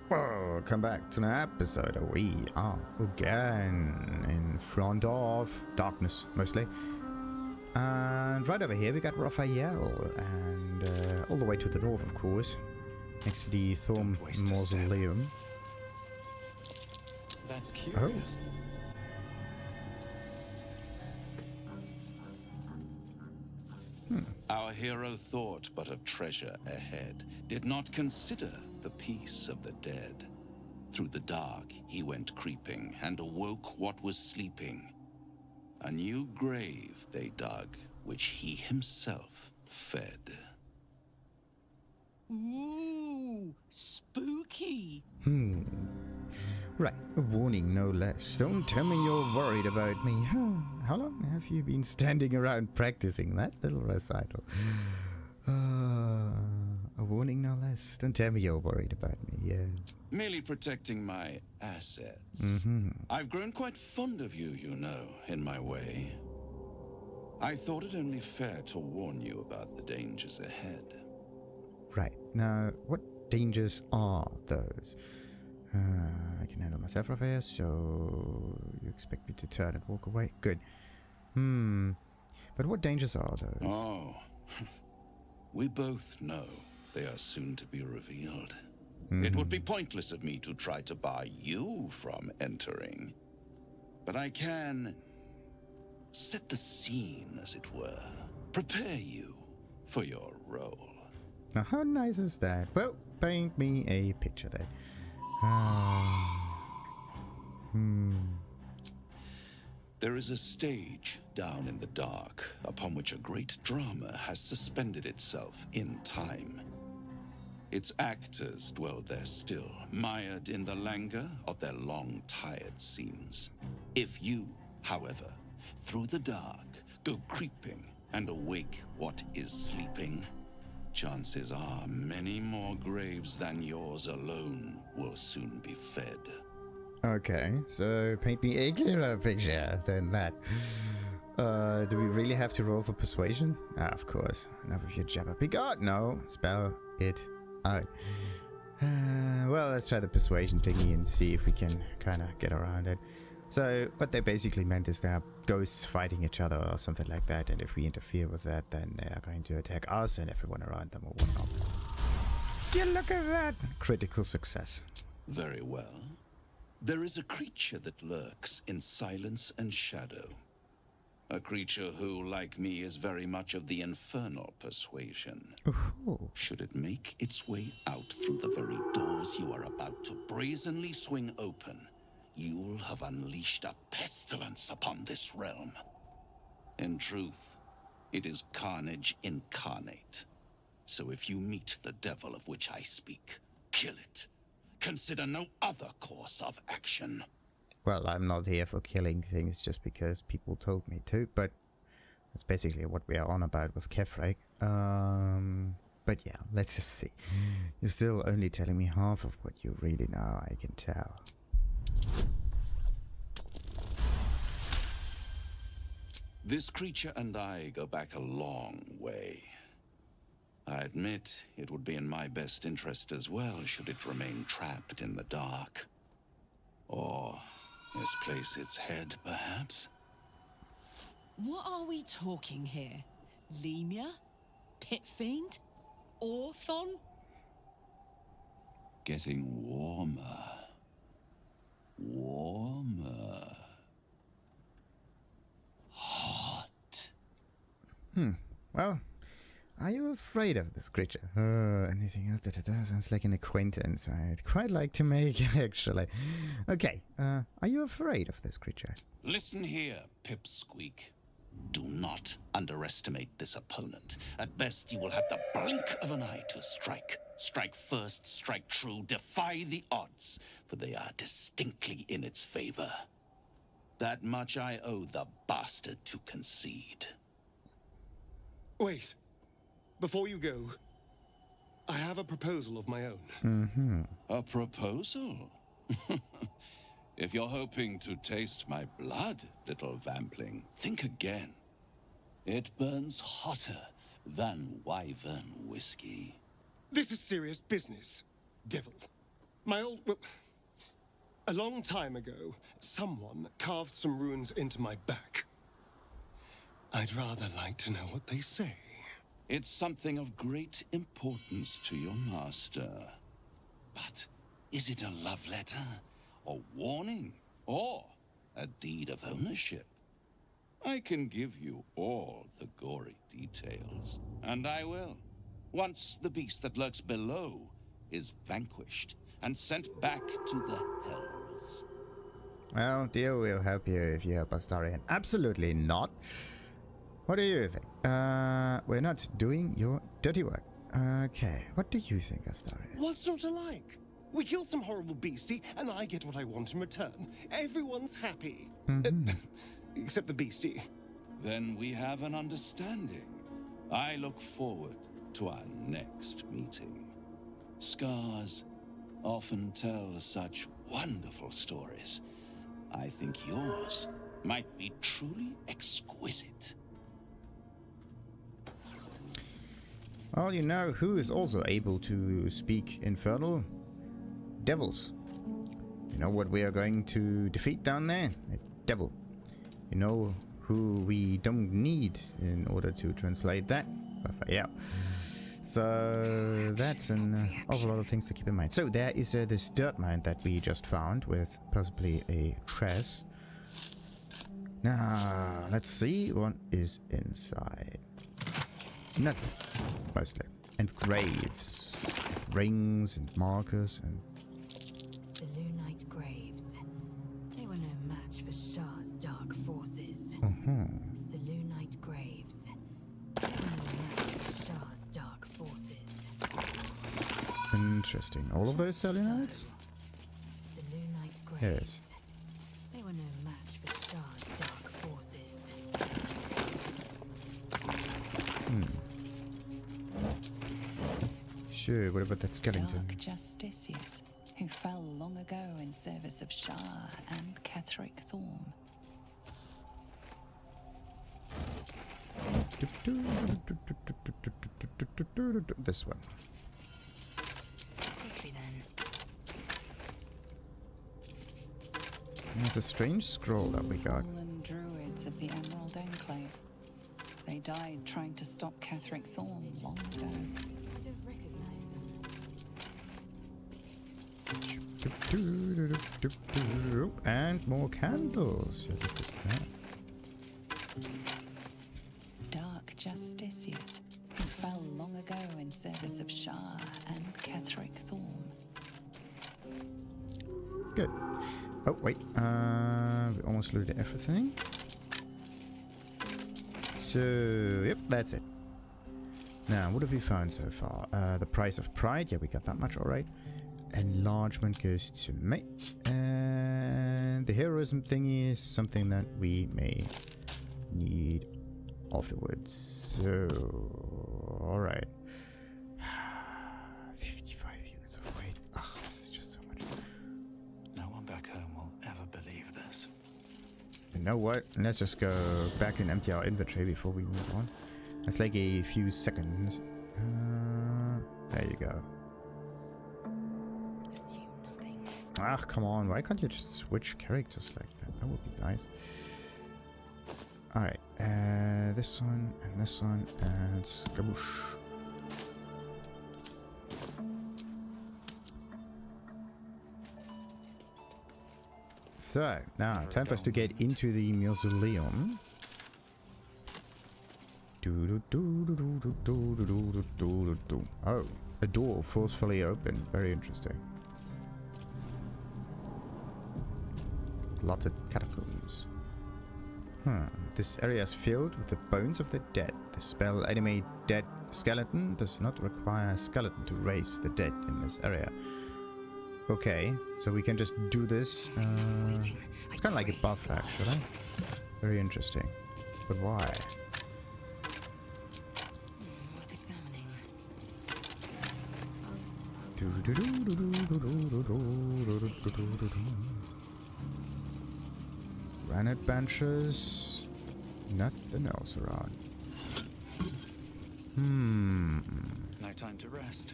Welcome back to an episode. We are again in front of darkness, mostly. And right over here we got Raphael, and all the way to the north, of course, next to the Thorm Mausoleum. That's curious. Our hero thought but of treasure ahead, did not consider the peace of the dead. Through the dark he went creeping, and awoke what was sleeping. A new grave they dug, which he himself fed. Ooh, spooky. Right, a warning no less. Don't tell me you're worried about me. How long have you been standing around practicing that little recital? A warning no less. Don't tell me you're worried about me, yeah. Merely protecting my assets. I've grown quite fond of you, you know, in my way. I thought it only fair to warn you about the dangers ahead. Right, now, what dangers are those? I can handle myself, Raphael, so you expect me to turn and walk away? Good. But what dangers are those? Oh, we both know they are soon to be revealed. It would be pointless of me to try to bar you from entering. But I can set the scene, as it were. Prepare you for your role. Now, how nice is that? Well, paint me a picture then. There is a stage down in the dark upon which a great drama has suspended itself in time. Its actors dwell there still, mired in the languor of their long tired scenes. If you, however, through the dark, go creeping and awake what is sleeping, chances are many more graves than yours alone will soon be fed. Okay, so paint me a clearer picture than that. Do we really have to roll for persuasion? Ah, of course. Enough of your jabber. God, no. Spell it out. Well, let's try the persuasion thingy and see if we can kind of get around it. So, what they basically meant is they are ghosts fighting each other or something like that, and if we interfere with that, then they are going to attack us and everyone around them or whatnot. Yeah, look at that! Critical success. Very well. There is a creature that lurks in silence and shadow. A creature who, like me, is very much of the infernal persuasion. Ooh. Should it make its way out through the very doors you are about to brazenly swing open, you'll have unleashed a pestilence upon this realm. In truth, it is carnage incarnate. So if you meet the devil of which I speak, kill it. Consider no other course of action. Well, I'm not here for killing things just because people told me to, but that's basically what we are on about with Ketheric. But yeah, let's just see. You're still only telling me half of what you really know, I can tell. This creature and I go back a long way. I admit it would be in my best interest as well should it remain trapped in the dark. Or misplace its head, perhaps? What are we talking here? Lemur? Pit fiend? Orthon? Getting warmer. Warmer. Hot. Well, are you afraid of this creature? Anything else? Sounds like an acquaintance I'd quite like to make, actually. Okay, are you afraid of this creature? Listen here, Pipsqueak. Do not underestimate this opponent. At best, you will have the blink of an eye to strike. Strike first, strike true, defy the odds, for they are distinctly in its favor. That much I owe the bastard to concede. Wait. Before you go, I have a proposal of my own. A proposal? If you're hoping to taste my blood, little vampling, think again. It burns hotter than wyvern whiskey. This is serious business, devil. Well, a long time ago, someone carved some runes into my back. I'd rather like to know what they say. It's something of great importance to your master. But is it a love letter, a warning, or a deed of ownership? I can give you all the gory details, and I will, once the beast that lurks below is vanquished and sent back to the hells. Well, deal will help you if you help us, Larian. Absolutely not. What do you think? We're not doing your dirty work. Okay, what do you think, Astarion? What's not to like? We kill some horrible beastie, and I get what I want in return. Everyone's happy. Except the beastie. Then we have an understanding. I look forward to our next meeting. Scars often tell such wonderful stories. I think yours might be truly exquisite. Well, you know who is also able to speak Infernal? Devils. You know what we are going to defeat down there? A devil. You know who we don't need in order to translate that? Raphael. So that's an awful lot of things to keep in mind. So there is this dirt mine that we just found with possibly a chest. Now, let's see what is inside. Nothing, mostly. And graves. With rings and markers and... Selûnite graves. They were no match for Shar's dark forces. Selûnite graves. They were no match for Shar's dark forces. Interesting. All of those Selûnites? Selûnite graves. Yes. They were no match for Shar's dark forces. Sure, what about that skeleton? Dark justiciars who fell long ago in service of Shar and Ketheric Thorm. This one. Quickly then. There's a strange scroll that we got. Fallen druids of the Emerald Enclave. They died trying to stop Ketheric Thorm long ago. I don't recognize them. And more candles. Look at that. Dark justiciars who fell long ago in service of Shar and Ketheric Thorm. Good. Oh, wait. We almost looted everything. So, yep, that's it. Now, what have we found so far? The price of pride. Yeah, we got that much, alright. Enlargement goes to me. And the heroism thingy is something that we may need afterwards. So, alright. 55 units of weight. Ugh, this is just so much. No one back home will ever believe this. You know what? Let's just go back and empty our inventory before we move on. It's like a few seconds. There you go. Assume nothing. Ah, come on. Why can't you just switch characters like that? That would be nice. Alright. This one, and skaboosh. So, now, time for us to get into the mausoleum. Oh, a door forcefully open. Very interesting. Lots of catacombs. This area is filled with the bones of the dead. The spell Animate Dead Skeleton does not require a skeleton to raise the dead in this area. Okay, so we can just do this. It's kind of like a buff, actually. Very interesting. But why? Worth examining. Granite benches. Nothing else around. No time to rest.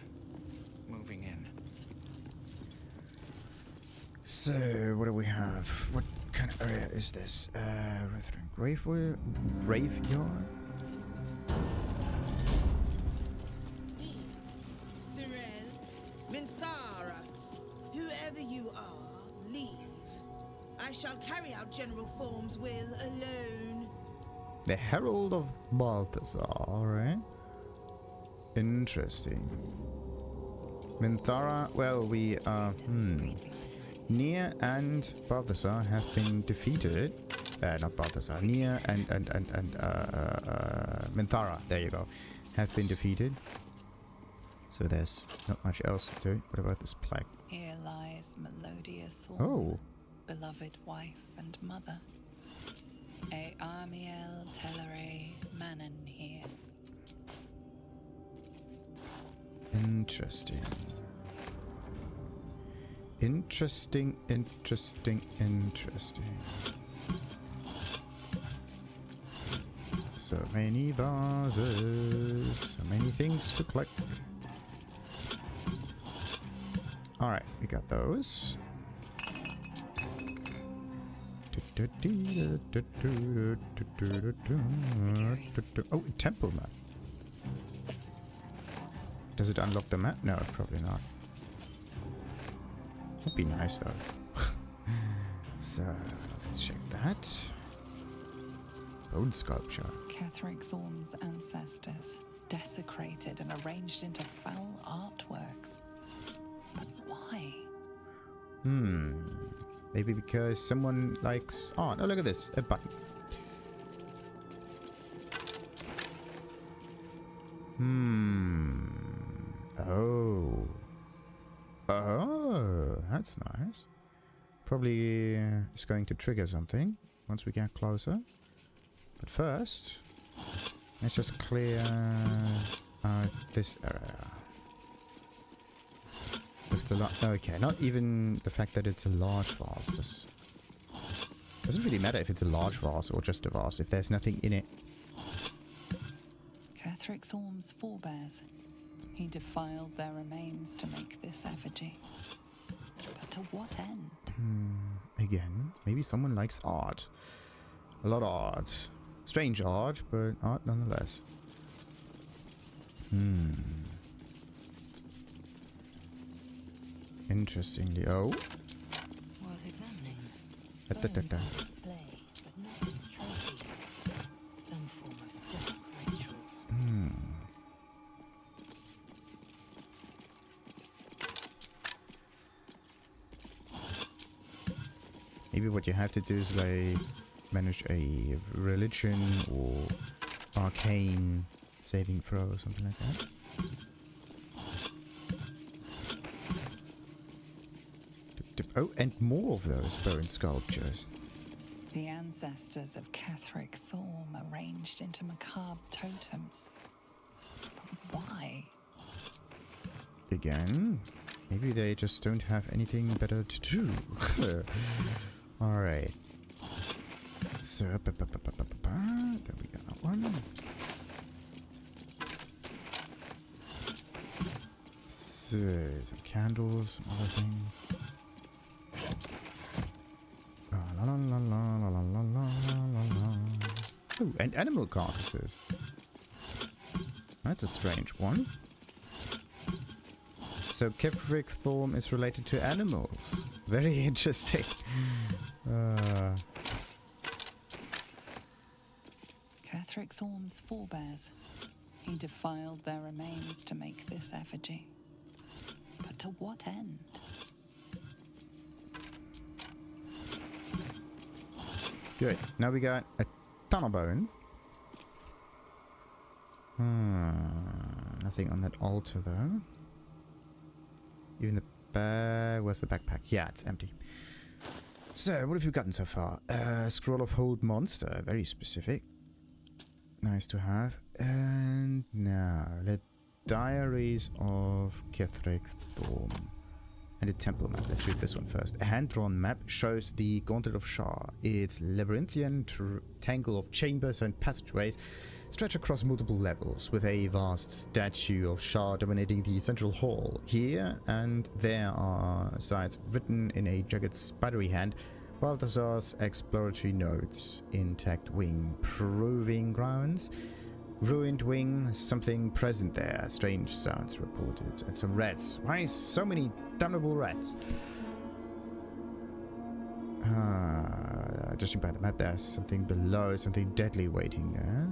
Moving in. So, what do we have? What kind of area is this? Graveyard? Thorel, Minthara, whoever you are, leave. I shall carry out General Thorm's will alone. The Herald of Balthasar, alright. Interesting. Minthara, well, we are... Nia and Balthasar have been defeated. Not Balthasar. Nia and Minthara, there you go, have been defeated. So there's not much else to do. What about this plaque? Here lies Melodia Thorm, Oh. beloved wife and mother. E Amiel Telere Manon here. Interesting. Interesting. So many vases, so many things to collect. Alright, we got those. Oh, temple map. Does it unlock the map? No, probably not. Would be nice though. So, let's check that. Bone sculpture. Ketheric Thorm's ancestors, desecrated and arranged into foul artworks. But why? Maybe because someone likes art. Oh, look at this. A button. Oh. Oh, that's nice. Probably is going to trigger something once we get closer. But first, let's just clear out this area. Does the okay, not even the fact that it's a large vase. This doesn't really matter if it's a large vase or just a vase, if there's nothing in it. Ketheric Thorm's forebears. He defiled their remains to make this effigy. But to what end? Again, maybe someone likes art. A lot of art. Strange art, but art nonetheless. Interestingly, oh. Worth examining. Da, da, da, da. Bones on display, but not as trophies. Some form of dark ritual. Maybe what you have to do is like manage a religion or arcane saving throw or something like that. Oh, and more of those bone sculptures. The ancestors of Ketheric Thorm arranged into macabre totems. But why? Again, maybe they just don't have anything better to do. Alright. So, there we got that one. So, some candles, some other things. Oh, and animal carcasses. That's a strange one. So Ketheric Thorm is related to animals. Very interesting. Ketheric Thorm's forebears. He defiled their remains to make this effigy. But to what end? Good. Now we got a ton of bones. Nothing on that altar though. Even the where's the backpack? Yeah, it's empty. So, what have you gotten so far? Scroll of Hold Monster. Very specific. Nice to have. And now, the Diaries of Ketheric Thorm. And the temple map. Let's read this one first. A hand-drawn map shows the Gauntlet of Shar. Its labyrinthian tangle of chambers and passageways stretch across multiple levels, with a vast statue of Shar dominating the central hall. Here and there are signs written in a jagged spidery hand, Balthazar's exploratory notes, intact wing, proving grounds, ruined wing, something present there, strange sounds reported, and some rats. Why so many damnable rats? Judging by the map, there's something below, something deadly waiting there.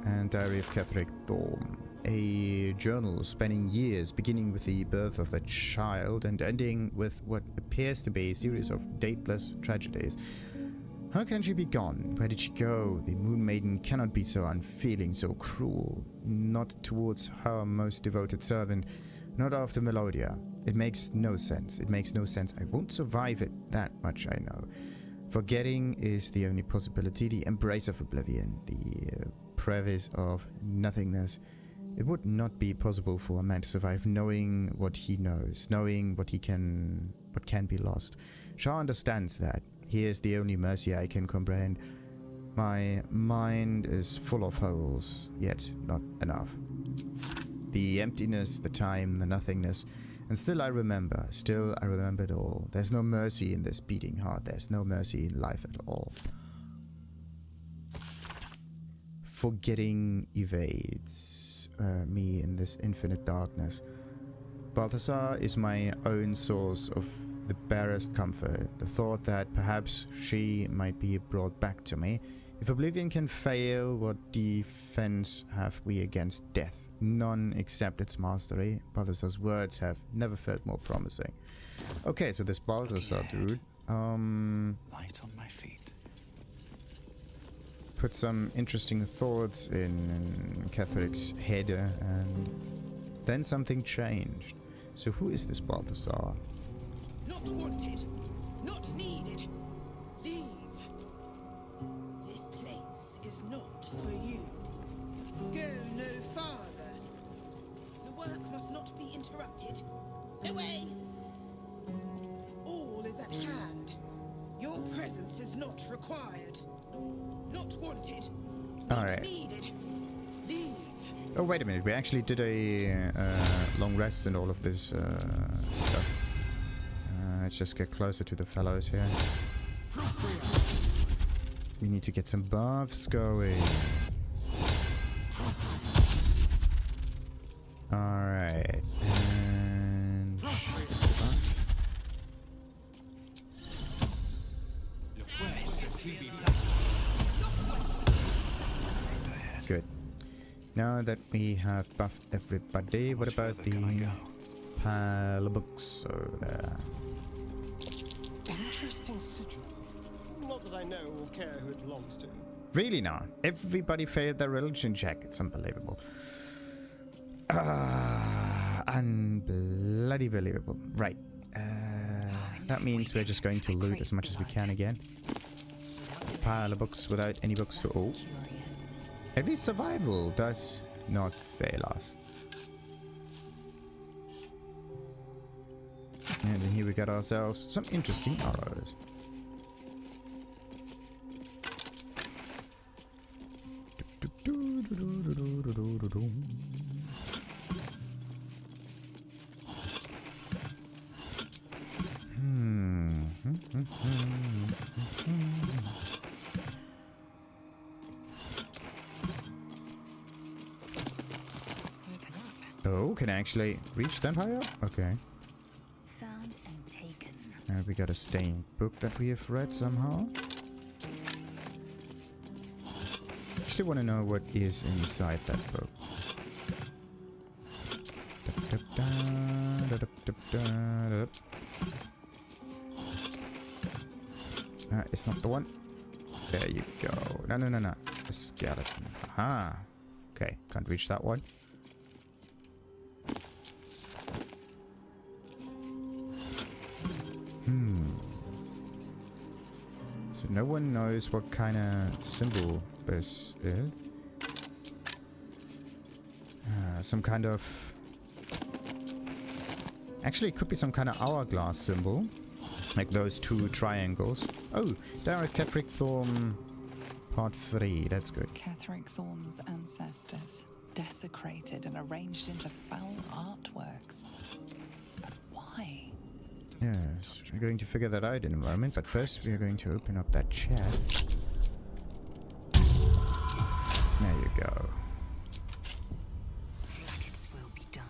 And Diary of Ketheric Thorm. A journal spanning years, beginning with the birth of a child and ending with what appears to be a series of dateless tragedies. How can she be gone? Where did she go? The Moon Maiden cannot be so unfeeling, so cruel. Not towards her most devoted servant. Not after Melodia. It makes no sense. It makes no sense. I won't survive it, that much I know. Forgetting is the only possibility, the embrace of oblivion, the preface of nothingness. It would not be possible for a man to survive knowing what he knows, knowing what can be lost. Shar understands that. Here's the only mercy I can comprehend. My mind is full of holes, yet not enough. The emptiness, the time, the nothingness. And still I remember it all. There's no mercy in this beating heart. There's no mercy in life at all. Forgetting evades me in this infinite darkness. Balthazar is my own source of the barest comfort. The thought that perhaps she might be brought back to me. If oblivion can fail, what defense have we against death? None except its mastery. Balthazar's words have never felt more promising. Okay, so this Balthazar dude, Light on my feet. put some interesting thoughts in Ketheric's head, and then something changed. So who is this Balthazar? Not wanted. Not needed. Leave. This place is not for you. Go no farther. The work must not be interrupted. Away! All is at hand. Your presence is not required. Not wanted. Not Alright. needed. Leave. Oh, wait a minute. We actually did a long rest and all of this stuff. Let's just get closer to the fellows here. We need to get some buffs going. Alright. And that's a buff. Good. Now that we have buffed everybody, what about the pile of books over there? Interesting sigil. Not that I know or care who it belongs to. Really now? Everybody failed their religion check. It's unbelievable. Unbloody believable. Right. That means we're just going to loot as much as we can again. Pile of books without any books to... Oh. At least survival does not fail us. And then here we got ourselves some interesting arrows. Oh, can I actually reach that high up? Okay. Found and taken. We got a stained book that we have read somehow. Actually want to know what is inside that book. It's not the one. There you go. No. A skeleton. Aha. Okay, can't reach that one. So no one knows what kind of symbol this is. Some kind of... Actually, it could be some kind of hourglass symbol. Like those two triangles. Oh, there are Ketheric Thorm Part 3, that's good. Ketheric Thorm's ancestors, desecrated and arranged into foul artworks. But why? Yes, we're going to figure that out in a moment, but first we are going to open up that chest. There you go. Will be done.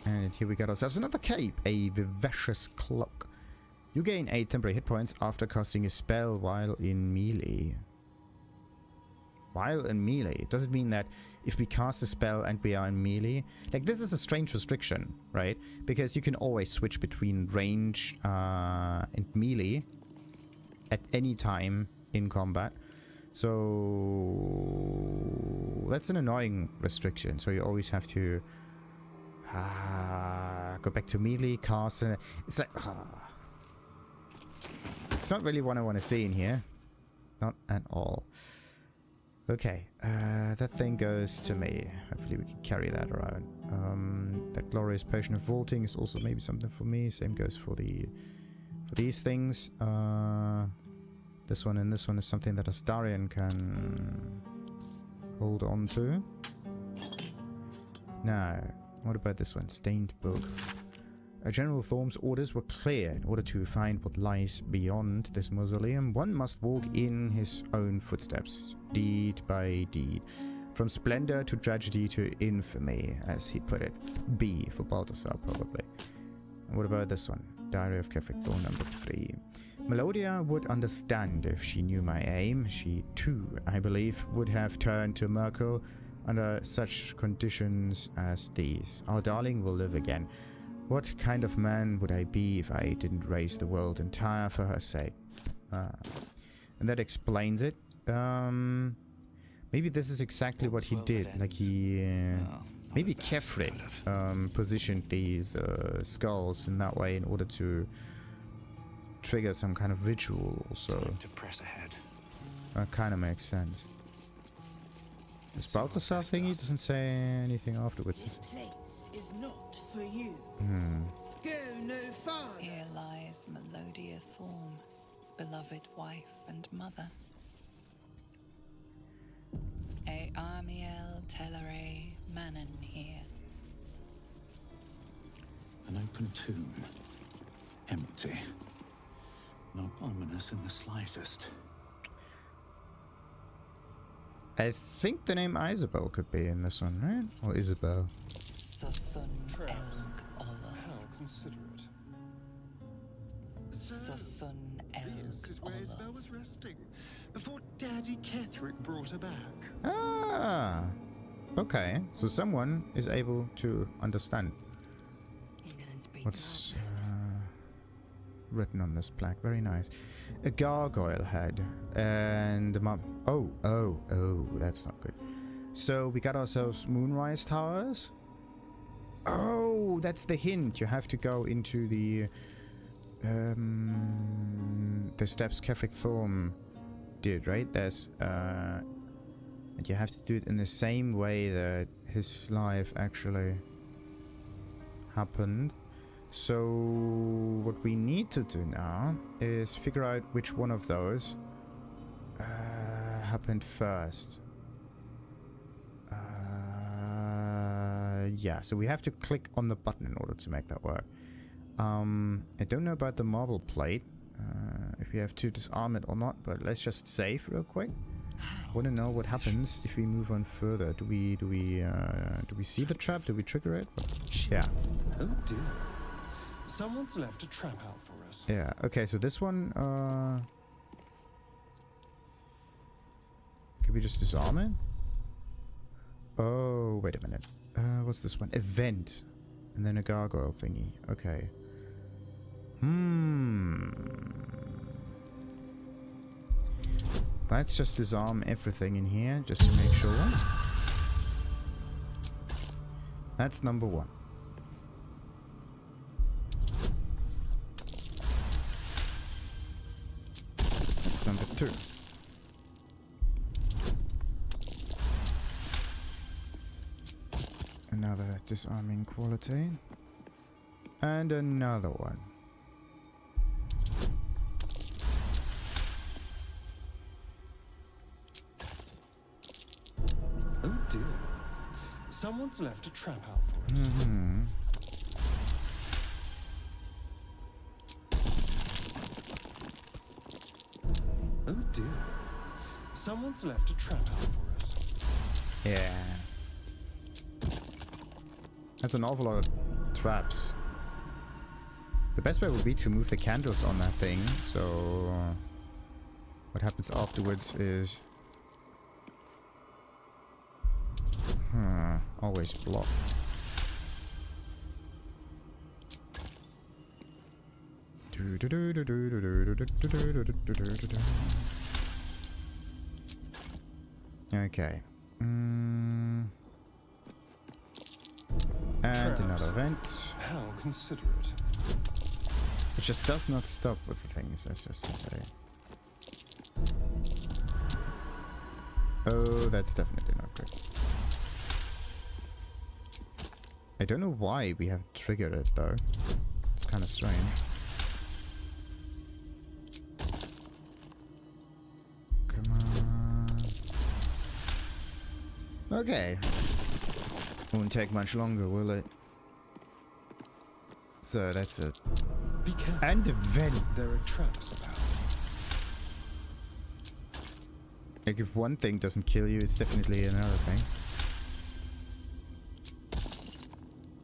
And here we got ourselves another cape, a Vivacious Cloak. You gain 8 temporary hit points after casting a spell while in melee. While in melee? Does it mean that if we cast a spell and we are in melee? Like, this is a strange restriction, right? Because you can always switch between range and melee at any time in combat. So that's an annoying restriction. So you always have to go back to melee, cast, and it's like... It's not really what I want to see in here. Not at all. Okay, that thing goes to me. Hopefully we can carry that around. That glorious potion of vaulting is also maybe something for me. Same goes for these things. This one and this one is something that Larian can hold on to. Now, what about this one? Stained book. General Thorm's orders were clear. In order to find what lies beyond this mausoleum, one must walk in his own footsteps, deed by deed. From splendor to tragedy to infamy, as he put it. B for Baldurs, probably. And what about this one? Diary of Ketheric Thorm number 3. Melodia would understand if she knew my aim. She, too, I believe, would have turned to Merkel under such conditions as these. Our darling will live again. What kind of man would I be if I didn't raise the world entire for her sake? And that explains it. Maybe this is exactly what he did. Like he... maybe Ketheric positioned these skulls in that way in order to trigger some kind of ritual also. To press ahead. That kind of makes sense. This Balthasar thingy doesn't say anything afterwards. This place is not for you. Go no farther. Here lies Melodia Thorm, beloved wife and mother. E Amiel Telere Manon here. An open tomb. Empty. Not ominous in the slightest. I think the name Isobel could be in this one, right? Or Isobel. Susun Perhaps. Elg Olaf. How considerate. Susun This is where Isobel Elg was resting before Daddy Ketheric brought her back. Ah! Okay, so someone is able to understand what's written on this plaque. Very nice. A gargoyle head and a mum. Oh, that's not good. So we got ourselves Moonrise towers. Oh, that's the hint. You have to go into the steps Ketheric Thorm did, right? There's and you have to do it in the same way that his life actually happened. So what we need to do now is figure out which one of those happened first. Yeah, so we have to click on the button in order to make that work. I don't know about the marble plate, if we have to disarm it or not, but let's just save real quick. Want to know what happens if we move on further? Do we see the trap? Do we trigger it? Yeah. Oh dear. Someone's left a trap out for us. Yeah. Okay. So this one. Can we just disarm it? Oh, wait a minute. What's this one? Event, and then a gargoyle thingy. Okay. Let's just disarm everything in here, just to make sure. That's number 1. That's number 2. Another disarming quality. And another one. dear. Someone's left a trap out for us. Mm-hmm. Oh dear. Someone's left a trap out for us. Yeah. That's an awful lot of traps. The best way would be to move the candles on that thing, so what happens afterwards is always block. Okay. And another vent. How considerate. It just does not stop with the things, that's just insane. Oh, that's definitely not good. I don't know why we have triggered it though. It's kind of strange. Come on. Okay. Won't take much longer, will it? So that's it. Be careful. And a vent. There are traps about. Like if one thing doesn't kill you, it's definitely another thing.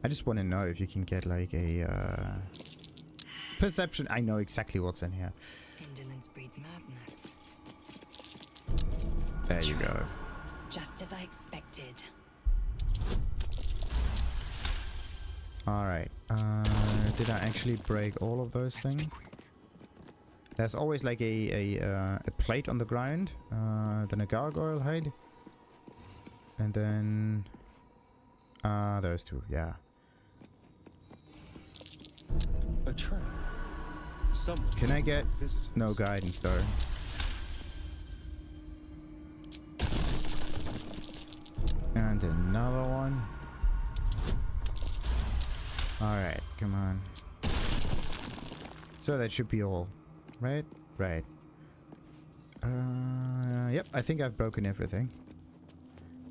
I just want to know if you can get like a perception. I know exactly what's in here. Indolence breeds madness. There you go. Just as I expected. Alright. Did I actually break all of those things? There's always like a plate on the ground, then a gargoyle hide, and then those two, yeah. A trap. Someone Can I get visitors. no guidance though? And another one. Alright, come on. So that should be all. Right? Right. Yep, I think I've broken everything.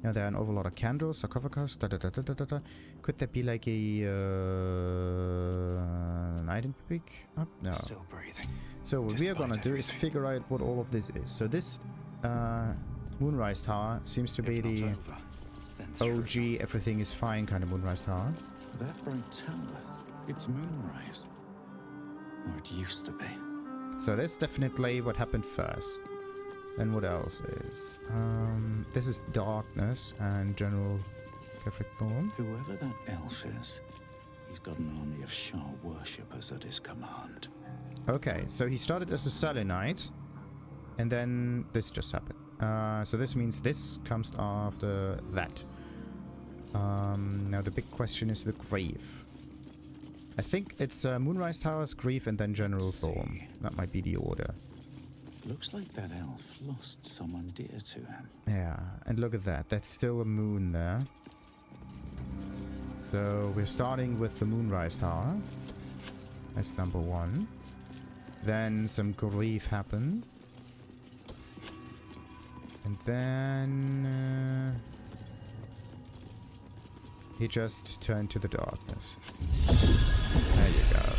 Now there are an awful lot of candles, sarcophagus, da da da da da da da. Could that be like a an item to pick up? No. Still breathing. So what we are gonna do is figure out what all of this is. So this Moonrise Tower seems to be If not the over, then through. OG everything is fine kind of Moonrise Tower. That bright tower, it's Moonrise. Or it used to be. So that's definitely what happened first. Then what else is? This is darkness and General Ketheric Thorm. Whoever that elf is, he's got an army of Shar worshippers at his command. Okay, so he started as a Selenite, and then this just happened. So this means this comes after that. Now the big question is the grave. I think it's Moonrise Towers, Grief, and then General Thorm. That might be the order. Looks like that elf lost someone dear to him. Yeah, and look at that. That's still a moon there. So we're starting with the Moonrise Tower. That's number one. Then some grief happened. And then he just turned to the darkness. There you go.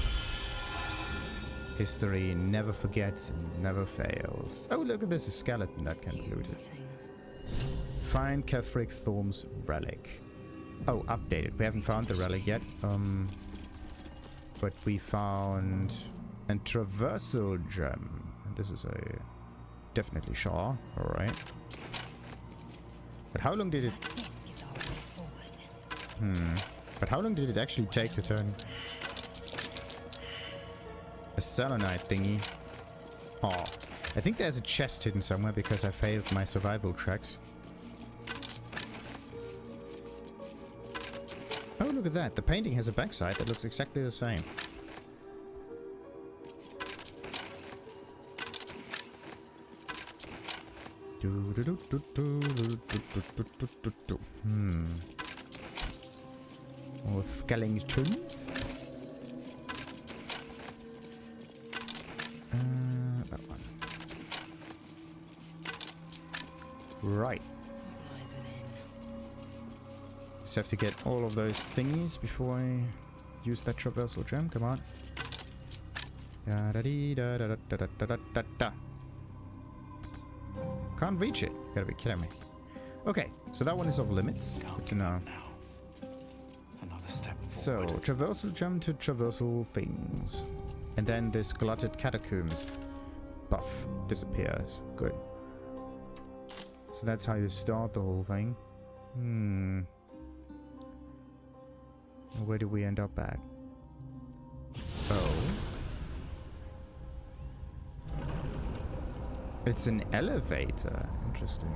History never forgets and never fails. Oh, look at this, a skeleton that can be looted. Find Ketheric Thorm's relic. Oh, updated. We haven't found the relic yet. But we found a traversal gem. And this is a definitely Shar. Alright. But how long did it... But how long did it actually take to turn a Selenite thingy? Oh, I think there's a chest hidden somewhere because I failed my survival checks. Oh, look at that. The painting has a backside that looks exactly the same. More skeletons. That one. Right. just have to get all of those thingies before I use that traversal gem. Come on. Da-da-dee-da-da-da-da-da-da-da. Can't reach it. Gotta be kidding me. Okay, so that one is off limits. Good to know. Another step So, forward. traversal jump to traversal things. And then this glutted catacombs buff disappears. Good. So that's how you start the whole thing. Where do we end up at? Oh. It's an elevator. Interesting.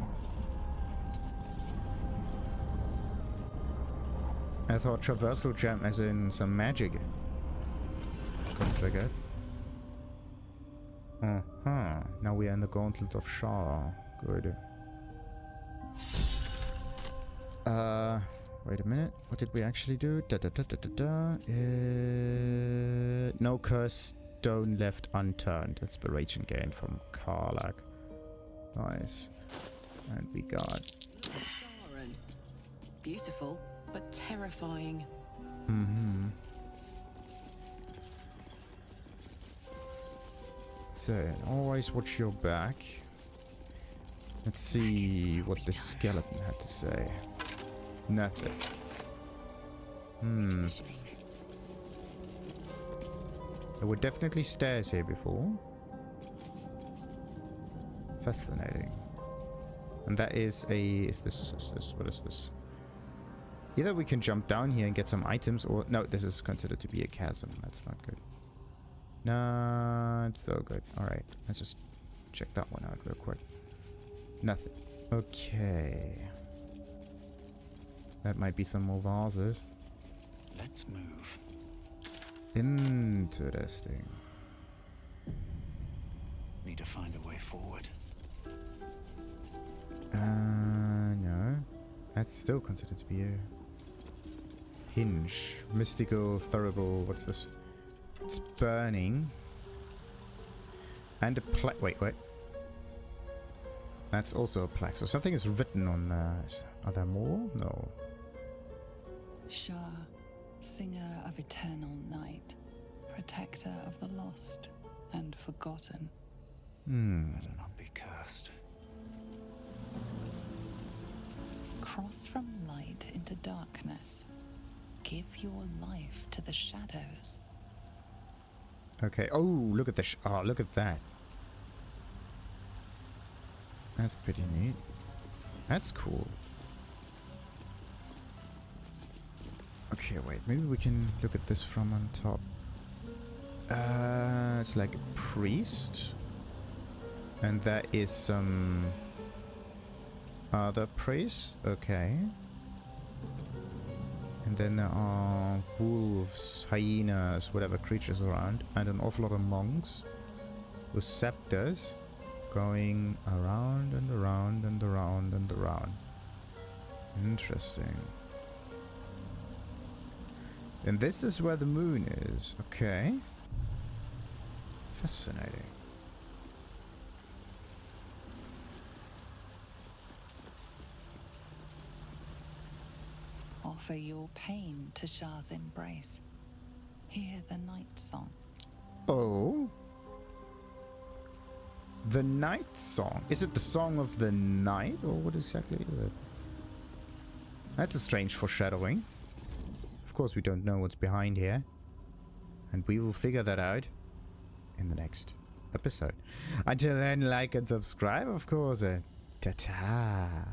I thought traversal gem as in some magic. Couldn't trigger. Now we are in the Gauntlet of Shar. Good. Wait a minute. What did we actually do? No cursed stone left unturned. Inspiration gained from Karlak. Nice. And we got... Sharon. Beautiful, but terrifying. So, always watch your back. Let's see what the skeleton had to say. Nothing. There were definitely stairs here before. Fascinating. And that is a... Is this... What is this? Either we can jump down here and get some items, or... No, this is considered to be a chasm. That's not good. Not so good. Alright, let's just check that one out real quick. Nothing. Okay. That might be some more vases. Let's move. Interesting. Need to find a way forward. No. That's still considered to be a hinge. Mystical, thurible, what's this? It's burning. And a plaque. Wait. That's also a plaque. So something is written on there. Are there more? No. Shar, singer of eternal night, protector of the lost and forgotten. Better not be cursed. Cross from light into darkness. Give your life to the shadows. Okay. Oh, look at the... oh, look at that. That's pretty neat. That's cool. Okay, wait. Maybe we can look at this from on top. It's like a priest. And there is some... other priests. Okay. And then there are wolves, hyenas, whatever creatures around. And an awful lot of monks with scepters going around and around and around and around. Interesting. And this is where the moon is. Okay. Fascinating. Offer your pain to Shar's embrace. Hear the night song. Oh. The night song. Is it the song of the night, or what exactly is it? That's a strange foreshadowing. Of course, we don't know what's behind here. And we will figure that out in the next episode. Until then, like and subscribe, of course. Ta-ta.